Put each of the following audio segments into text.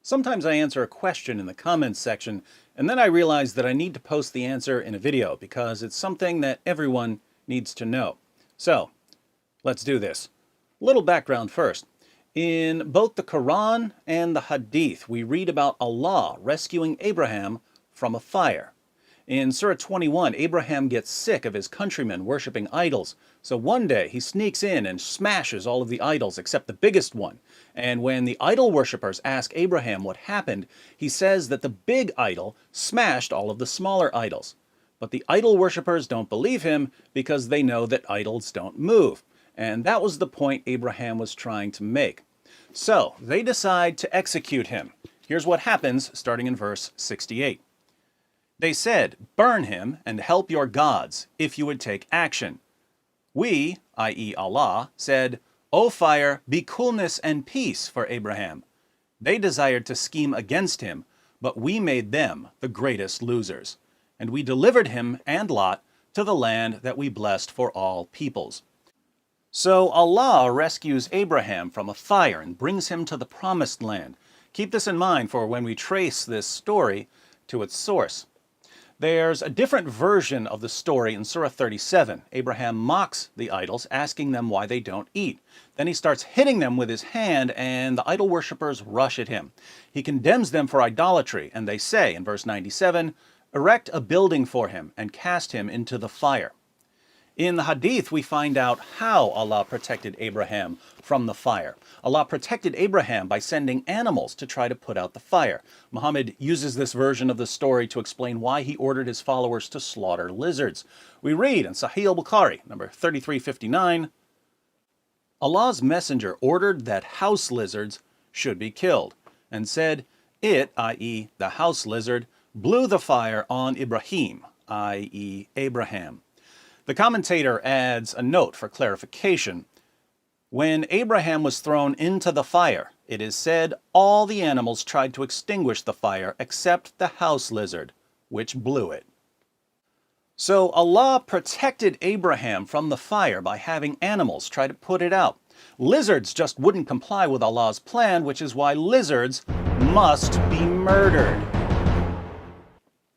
Sometimes I answer a question in the comments section, and then I realize that I need to post the answer in a video because it's something that everyone needs to know. So, let's do this. A little background first. In both the Quran and the Hadith, we read about Allah rescuing Abraham from a fire. In Surah 21, Abraham gets sick of his countrymen worshiping idols, so one day he sneaks in and smashes all of the idols except the biggest one. And when the idol worshippers ask Abraham what happened, he says that the big idol smashed all of the smaller idols. But the idol worshippers don't believe him because they know that idols don't move. And that was the point Abraham was trying to make. So they decide to execute him. Here's what happens starting in verse 68. They said, "Burn him and help your gods, if you would take action." We, i.e. Allah, said, "O fire, be coolness and peace for Abraham." They desired to scheme against him, but we made them the greatest losers. And we delivered him and Lot to the land that we blessed for all peoples. So Allah rescues Abraham from a fire and brings him to the promised land. Keep this in mind for when we trace this story to its source. There's a different version of the story in Surah 37. Abraham mocks the idols, asking them why they don't eat. Then he starts hitting them with his hand, and the idol worshippers rush at him. He condemns them for idolatry, and they say, in verse 97, "Erect a building for him and cast him into the fire." In the Hadith, we find out how Allah protected Abraham from the fire. Allah protected Abraham by sending animals to try to put out the fire. Muhammad uses this version of the story to explain why he ordered his followers to slaughter lizards. We read in Sahih al-Bukhari, number 3359, Allah's messenger ordered that house lizards should be killed, and said, it, i.e. the house lizard, blew the fire on Ibrahim, i.e. Abraham. The commentator adds a note for clarification. When Abraham was thrown into the fire, it is said all the animals tried to extinguish the fire except the house lizard, which blew it. So Allah protected Abraham from the fire by having animals try to put it out. Lizards just wouldn't comply with Allah's plan, which is why lizards must be murdered.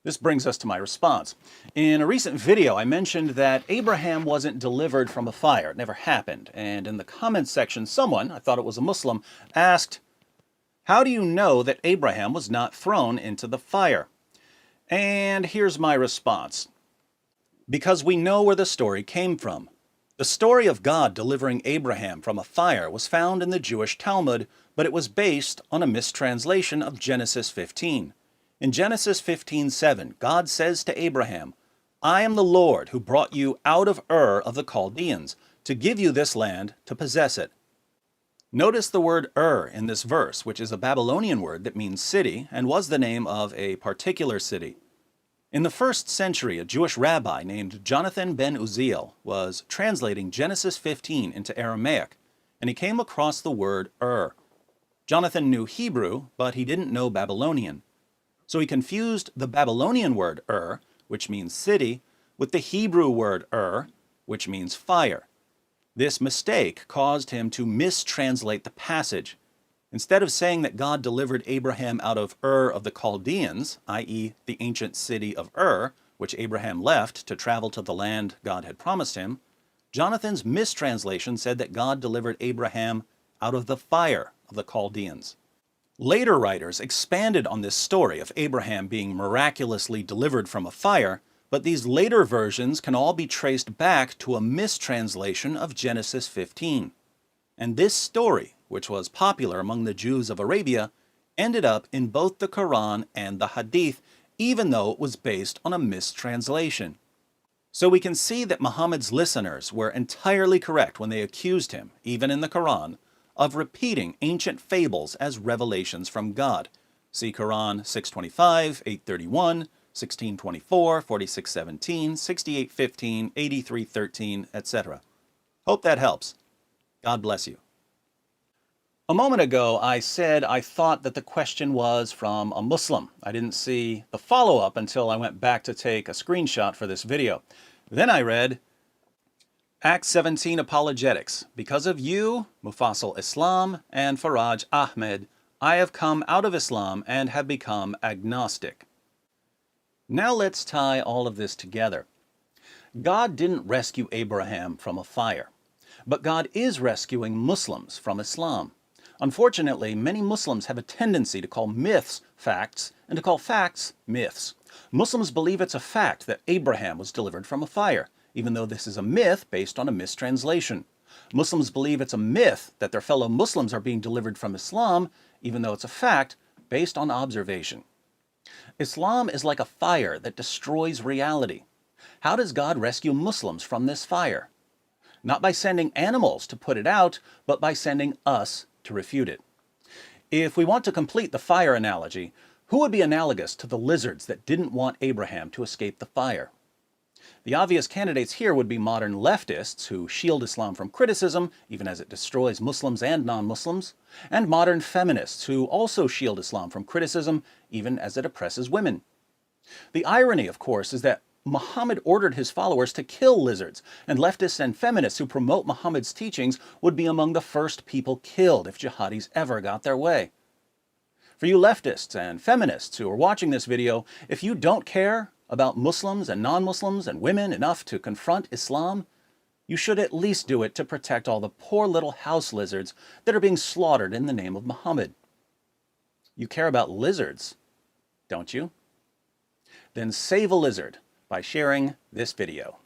This brings us to my response. In a recent video, I mentioned that Abraham wasn't delivered from a fire. It never happened. And in the comments section, someone, I thought it was a Muslim, asked, "How do you know that Abraham was not thrown into the fire?" And here's my response. Because we know where the story came from. The story of God delivering Abraham from a fire was found in the Jewish Talmud, but it was based on a mistranslation of Genesis 15. In Genesis 15:7, God says to Abraham, "I am the Lord who brought you out of Ur of the Chaldeans to give you this land to possess it." Notice the word Ur in this verse, which is a Babylonian word that means city and was the name of a particular city. In the 1st century, a Jewish rabbi named Jonathan ben Uziel was translating Genesis 15 into Aramaic, and he came across the word Ur. Jonathan knew Hebrew, but he didn't know Babylonian. So he confused the Babylonian word Ur, which means city, with the Hebrew word Ur, which means fire. This mistake caused him to mistranslate the passage. Instead of saying that God delivered Abraham out of Ur of the Chaldeans, i.e. the ancient city of Ur, which Abraham left to travel to the land God had promised him, Jonathan's mistranslation said that God delivered Abraham out of the fire of the Chaldeans. Later writers expanded on this story of Abraham being miraculously delivered from a fire, but these later versions can all be traced back to a mistranslation of Genesis 15. And this story, which was popular among the Jews of Arabia, ended up in both the Quran and the Hadith, even though it was based on a mistranslation. So we can see that Muhammad's listeners were entirely correct when they accused him, even in the Quran, of repeating ancient fables as revelations from God. See Quran 625, 831, 1624, 4617, 6815, 8313, etc. Hope that helps. God bless you. A moment ago, I said I thought that the question was from a Muslim. I didn't see the follow-up until I went back to take a screenshot for this video. Then I read, Act 17 Apologetics. Because of you, Mufassal Islam, and Faraj Ahmed, I have come out of Islam and have become agnostic. Now let's tie all of this together. God didn't rescue Abraham from a fire, but God is rescuing Muslims from Islam. Unfortunately, many Muslims have a tendency to call myths facts and to call facts myths. Muslims believe it's a fact that Abraham was delivered from a fire, even though this is a myth based on a mistranslation. Muslims believe it's a myth that their fellow Muslims are being delivered from Islam, even though it's a fact based on observation. Islam is like a fire that destroys reality. How does God rescue Muslims from this fire? Not by sending animals to put it out, but by sending us to refute it. If we want to complete the fire analogy, who would be analogous to the lizards that didn't want Abraham to escape the fire? The obvious candidates here would be modern leftists who shield Islam from criticism, even as it destroys Muslims and non-Muslims, and modern feminists who also shield Islam from criticism, even as it oppresses women. The irony, of course, is that Muhammad ordered his followers to kill lizards, and leftists and feminists who promote Muhammad's teachings would be among the first people killed if jihadis ever got their way. For you leftists and feminists who are watching this video, if you don't care about Muslims and non-Muslims and women enough to confront Islam, you should at least do it to protect all the poor little house lizards that are being slaughtered in the name of Muhammad. You care about lizards, don't you? Then save a lizard by sharing this video.